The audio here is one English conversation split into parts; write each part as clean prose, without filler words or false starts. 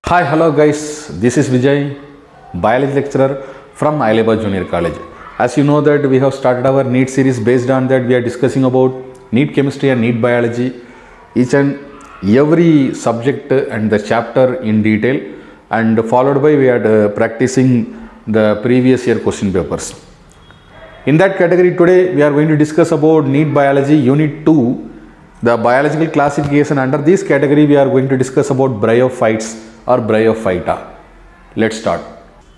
Hi, hello guys, this is Vijay, biology lecturer from Aileba Junior College. As you know that we have started our NEET series. Based on that we are discussing about NEET chemistry and NEET biology, each and every subject and the chapter in detail, and followed by we are practicing the previous year question papers. In that category today we are going to discuss about NEET biology unit 2, the biological classification. Under this category we are going to discuss about bryophytes or bryophyta. Let's start.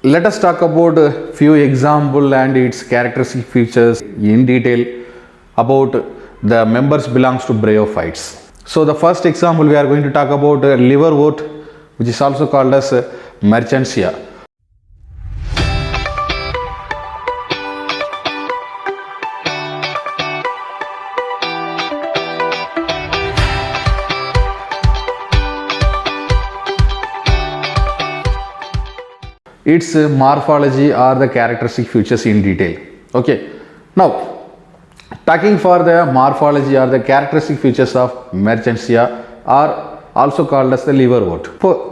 Let us talk about a few examples and its characteristic features in detail about the members belongs to bryophytes. So the first example we are going to talk about liverwort, which is also called as merchantia. Its morphology or the characteristic features in detail. Okay. Now, talking for the morphology or the characteristic features of merchantia, are also called as the liverwort.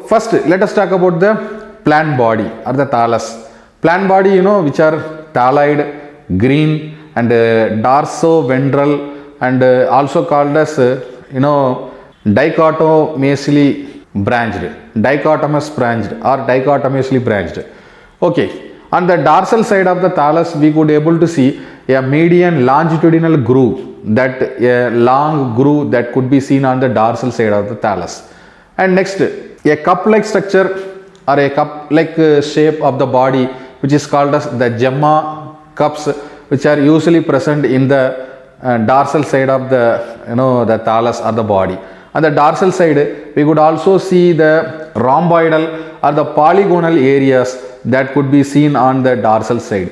First, let us talk about the plant body or the thallus. Plant body, which are thalloid, green, and dorsoventral, and also called as dichotomously branched. Okay, on the dorsal side of the thallus we could able to see a median longitudinal groove, that a long groove that could be seen on the dorsal side of the thallus. And next, a cup like structure or a cup like shape of the body, which is called as the gemma cups, which are usually present in the dorsal side of the thallus or the body. On the dorsal side, we could also see the rhomboidal or the polygonal areas that could be seen on the dorsal side.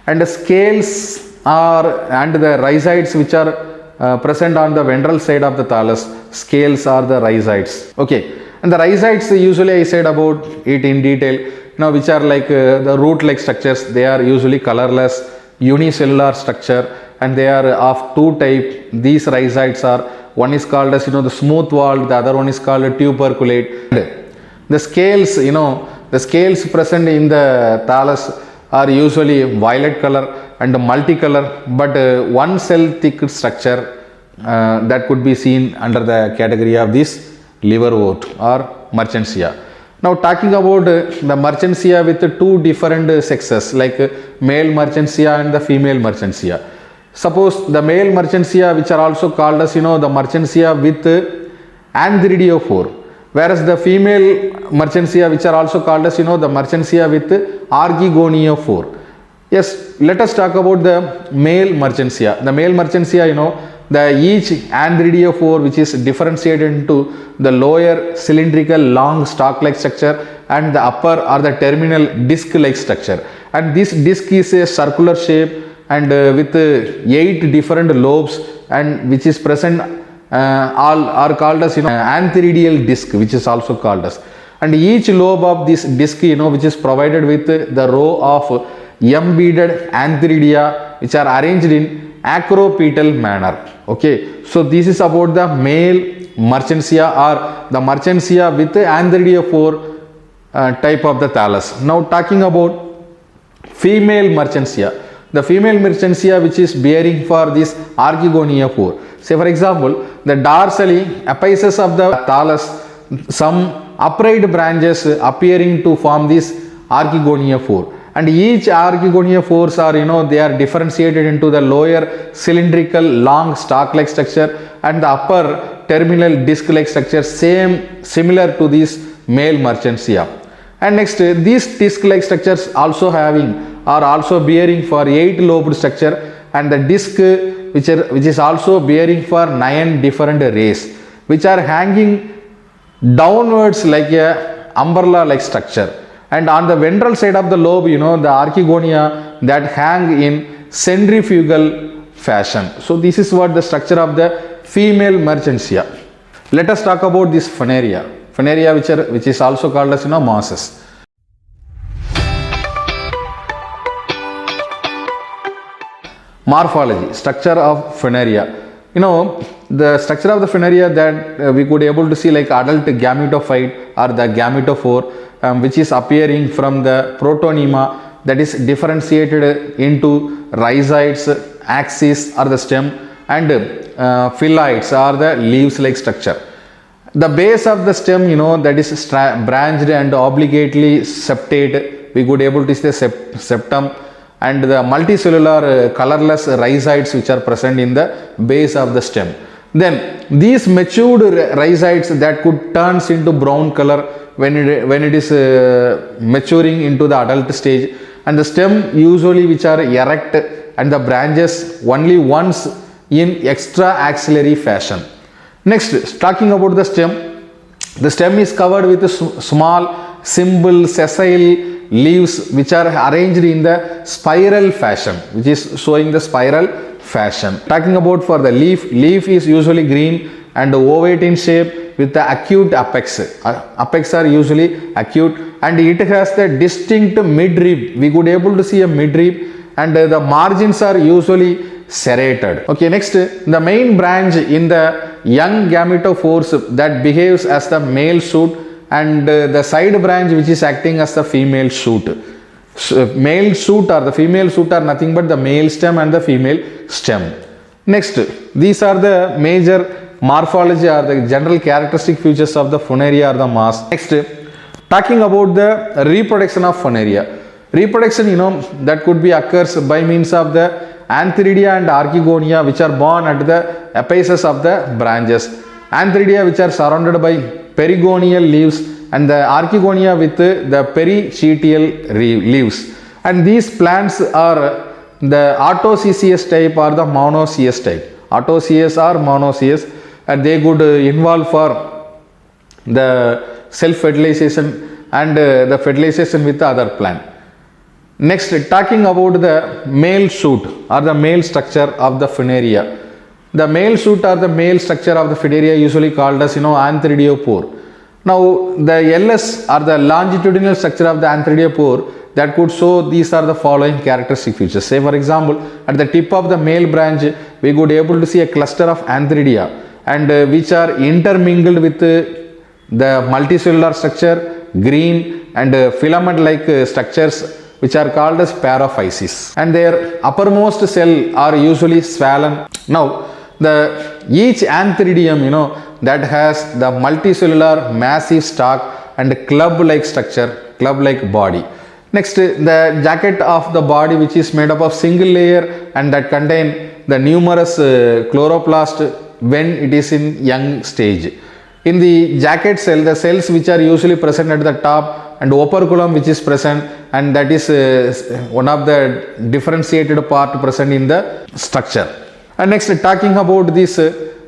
And the scales and the rhizoids which are present on the ventral side of the thallus. Scales are the rhizoids. Okay. And the rhizoids, usually I said about it in detail, which are like the root-like structures. They are usually colorless, unicellular structure, and they are of two types. These rhizoids are, one is called as the smooth walled, the other one is called tuberculate. The scales, the scales present in the thallus are usually violet color and multicolor, but one cell thick structure that could be seen under the category of this liverwort or merchantia. Now talking about the merchantia with two different sexes, like male merchantia and the female merchantia. Suppose the male merchantia, which are also called as the merchantia with antheridophore, whereas the female merchantia, which are also called as the merchantia with archegoniophore. Yes, let us talk about the male merchantia. The male merchantia, the each antheridophore, which is differentiated into the lower cylindrical long stalk-like structure and the upper or the terminal disc-like structure. And this disc is a circular shape and with 8 different lobes, and which is present all are called as antheridial disc, which is also called as. And each lobe of this disc, which is provided with the row of embedded antheridia, which are arranged in acropetal manner. Okay, so this is about the male merchantia or the merchantia with antheridophore type of the thallus. Now talking about female merchantia. The female merchantia, which is bearing for this archegoniophore. Say for example, the dorsally apices of the thallus, some upright branches appearing to form this archegoniophore. And each archegoniophores are, they are differentiated into the lower cylindrical long stalk-like structure and the upper terminal disc-like structure, similar to this male merchantia. And next, these disc-like structures are also bearing for 8 lobed structure, and the disc which is also bearing for 9 different rays, which are hanging downwards like a umbrella like structure. And on the ventral side of the lobe, the archegonia that hang in centrifugal fashion. So this is what the structure of the female merchantia. Let us talk about this phaneria. Phaneria, which is also called as mosses. Morphology, structure of Funaria. You know, the structure of the Funaria that we could able to see like adult gametophyte or the gametophore, which is appearing from the protonema, that is differentiated into rhizoids, axis or the stem, and phylloids or the leaves like structure. The base of the stem, you know, that is branched and obliquely septate. We could able to see the septum and the multicellular colorless rhizoids which are present in the base of the stem. Then these matured rhizoids that could turns into brown color when it is maturing into the adult stage, and the stem usually which are erect and the branches only once in extra axillary fashion. Next, talking about the stem is covered with small simple sessile leaves which are arranged in the spiral fashion, which is showing the spiral fashion. Talking about for the leaf is usually green and ovate in shape with the acute apex. Apex are usually acute, and it has the distinct midrib. We could able to see a midrib, and the margins are usually serrated. Okay, next, the main branch in the young gametophores that behaves as the male shoot, and the side branch which is acting as the female shoot. Male shoot or the female shoot are nothing but the male stem and the female stem. Next, these are the major morphology or the general characteristic features of the Funaria or the mass. Next, talking about the reproduction of Funaria. Reproduction, you know, that could be occurs by means of the Antheridia and Archegonia, which are born at the apices of the branches. Antheridia which are surrounded by perigonial leaves, and the Archegonia with the perichetal leaves. And these plants are the autoecious type or the monoecious type. Autoecious or monoecious, and they could involve for the self-fertilization and the fertilization with the other plant. Next, talking about the male shoot or the male structure of the Funaria. The male shoot or the male structure of the Funaria usually called as, you know, antheridiopore. Now, the LS or the longitudinal structure of the antheridiopore that could show these are the following characteristic features. Say for example, at the tip of the male branch, we could able to see a cluster of antheridia, and which are intermingled with the multicellular structure, green and filament-like structures, which are called as paraphysis, and their uppermost cell are usually swollen. Now, each antheridium, you know, that has the multicellular massive stalk and club-like structure, club-like body. Next, the jacket of the body which is made up of single layer and that contain the numerous chloroplast when it is in young stage. In the jacket cell, the cells which are usually present at the top and operculum which is present, and that is one of the differentiated part present in the structure. And next, talking about this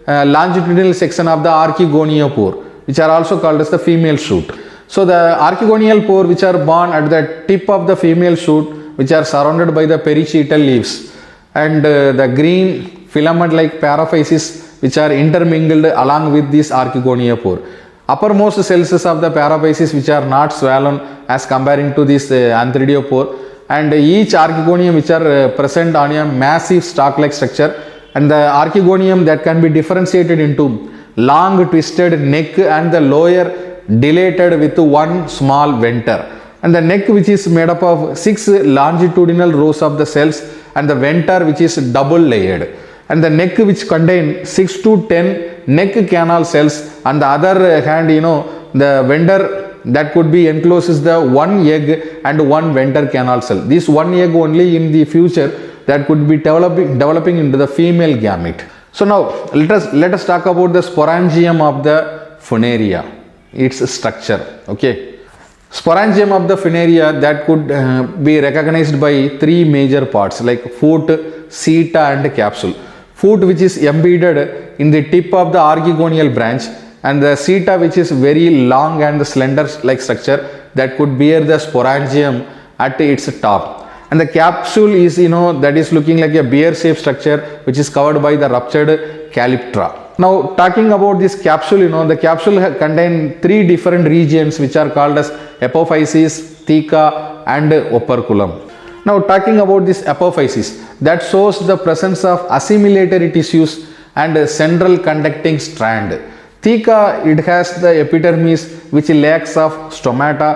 longitudinal section of the Archegoniopore, which are also called as the female shoot. So the archegonial pore which are born at the tip of the female shoot, which are surrounded by the perichetal leaves, and the green filament-like paraphysis which are intermingled along with this archegoniopore. Uppermost cells of the paraphysis which are not swollen as comparing to this antheridiopore, and each archegonium which are present on a massive stalk-like structure, and the archegonium that can be differentiated into long twisted neck and the lower dilated with one small venter, and the neck which is made up of 6 longitudinal rows of the cells, and the venter which is double layered, and the neck which contain 6 to 10 neck canal cells. On the other hand, you know, the venter that could be encloses the one egg and one venter canal cell. This one egg only in the future that could be developing into the female gamete. So now let us talk about the sporangium of the Funaria, its structure. Okay, sporangium of the Funaria that could be recognized by 3 major parts like foot, seta and capsule. Foot which is embedded in the tip of the archegonial branch, and the seta which is very long and slender like structure that could bear the sporangium at its top, and the capsule is, you know, that is looking like a bear shaped structure which is covered by the ruptured calyptra. Now, talking about this capsule, you know, the capsule contain 3 different regions which are called as apophysis, theca and operculum. Now talking about this apophysis, that shows the presence of assimilatory tissues and a central conducting strand. Theca, it has the epidermis which lacks of stomata.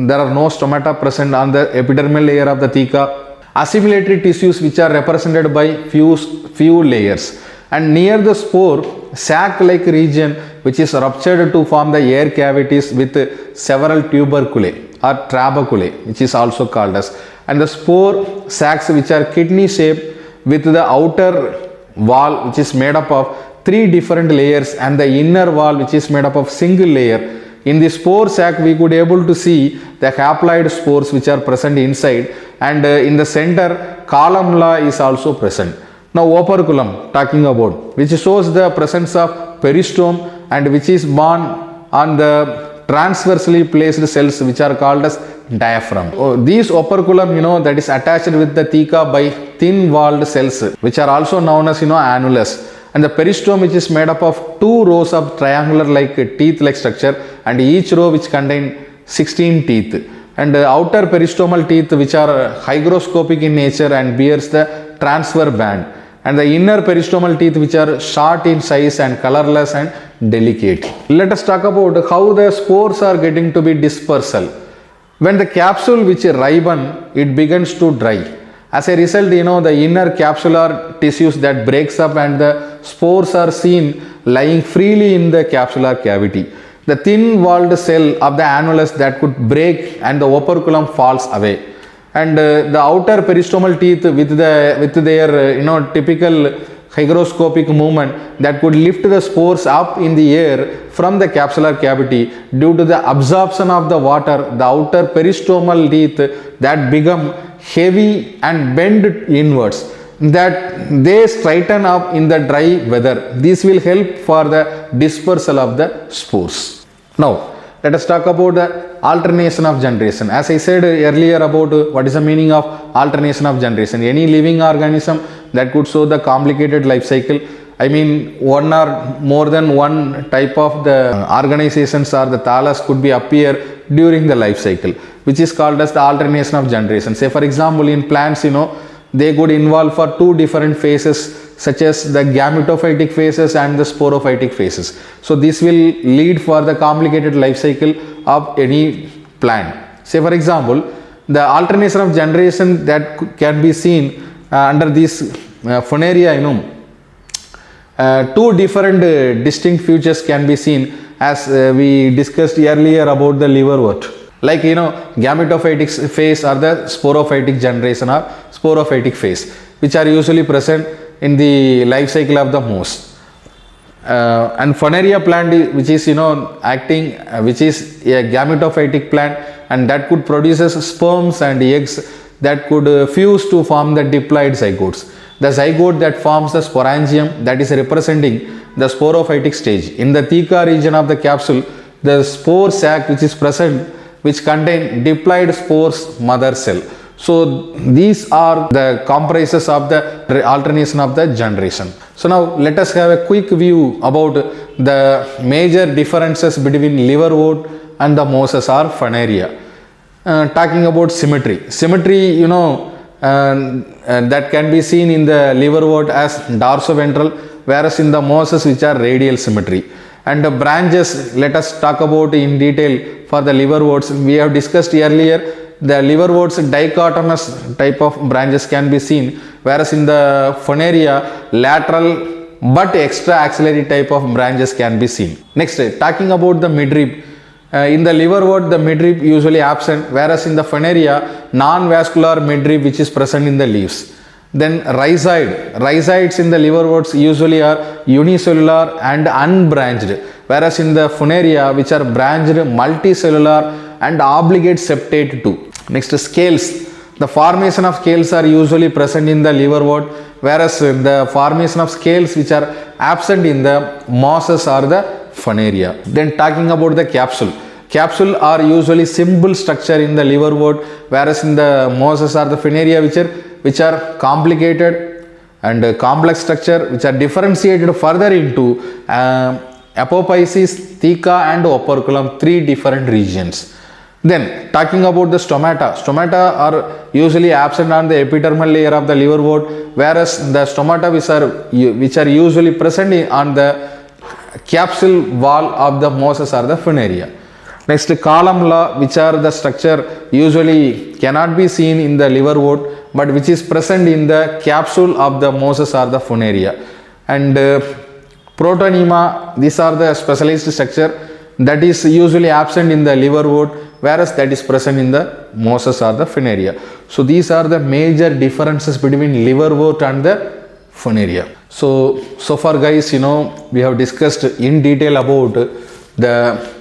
There are no stomata present on the epidermal layer of the theca. Assimilatory tissues which are represented by few layers, and near the spore, sac-like region which is ruptured to form the air cavities with several tuberculae or trabeculae, which is also called as, and the spore sacs which are kidney shaped with the outer wall which is made up of 3 different layers and the inner wall which is made up of single layer. In the spore sac we could able to see the haploid spores which are present inside, and in the center columella is also present. Now operculum talking about, which shows the presence of peristome and which is born on the transversely placed cells which are called as diaphragm. These operculum, that is attached with the theca by thin walled cells which are also known as annulus, and the peristome which is made up of 2 rows of triangular like teeth like structure, and each row which contain 16 teeth, and outer peristomal teeth which are hygroscopic in nature and bears the transfer band, and the inner peristomal teeth which are short in size and colorless and delicate. Let us talk about how the spores are getting to be dispersal. When the capsule which ripen, it begins to dry. As a result, the inner capsular tissues that breaks up and the spores are seen lying freely in the capsular cavity. The thin walled cell of the annulus that could break and the operculum falls away, and the outer peristomal teeth with their typical hygroscopic movement that could lift the spores up in the air from the capsular cavity. Due to the absorption of the water, the outer peristomal teeth that become heavy and bend inwards, that they straighten up in the dry weather. This will help for the dispersal of the spores. Now let us talk about the alternation of generation. As I said earlier about what is the meaning of alternation of generation. Any living organism that could show the complicated life cycle. I mean, one or more than one type of the organizations or the thallus could be appear during the life cycle, which is called as the alternation of generation. Say for example, in plants, they could involve for 2 different phases, such as the gametophytic phases and the sporophytic phases. So this will lead for the complicated life cycle of any plant. Say for example, the alternation of generation that can be seen under this Funaria, 2 different distinct features can be seen, as we discussed earlier about the liverwort. Like gametophytic phase or the sporophytic generation or sporophytic phase, which are usually present in the life cycle of the moss. And Funaria plant, which is acting, which is a gametophytic plant, and that could produces sperms and eggs that could fuse to form the diploid zygotes. The zygote that forms the sporangium, that is representing the sporophytic stage. In the theca region of the capsule, the spore sac which is present, which contain diploid spores mother cell. So these are the comprises of the alternation of the generation. So now let us have a quick view about the major differences between liverwort and the mosses or Funaria. Talking about symmetry. Symmetry, that can be seen in the liverwort as dorsoventral, whereas in the mosses which are radial symmetry. And the branches, let us talk about in detail for the liverworts. We have discussed earlier the liverworts dichotomous type of branches can be seen, whereas in the Funaria lateral but extra axillary type of branches can be seen. Next, talking about the midrib. In the liverwort, the midrib usually absent, whereas in the Funaria, non-vascular midrib which is present in the leaves. Then rhizoids in the liverworts usually are unicellular and unbranched, whereas in the Funaria, which are branched, multicellular and obligate septate too. Next, scales. The formation of scales are usually present in the liverwort, whereas the formation of scales which are absent in the mosses or the Funaria. Then talking about the capsule. Capsule are usually simple structure in the liverwort, whereas in the mosses or the Funaria which are complicated and complex structure, which are differentiated further into apophysis, theca and operculum, 3 different regions. Then talking about the stomata are usually absent on the epidermal layer of the liverwort, whereas the stomata which are usually present on the capsule wall of the mosses or the funaria. Next, columella, which are the structure usually cannot be seen in the liverwort, but which is present in the capsule of the mosses or the funaria. And protonema, these are the specialized structure that is usually absent in the liverwort, whereas that is present in the mosses or the funaria. So these are the major differences between liverwort and the funaria. So far guys, we have discussed in detail about the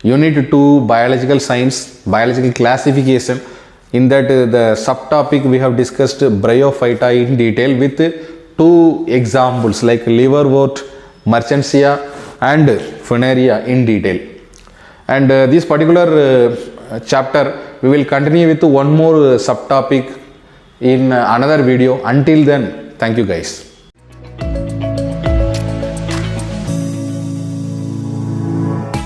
Unit 2 biological science, biological classification. In that the subtopic we have discussed Bryophyta in detail with 2 examples like liverwort, Mertensia and funaria in detail. And this particular chapter we will continue with one more subtopic in another video. Until then, thank you guys.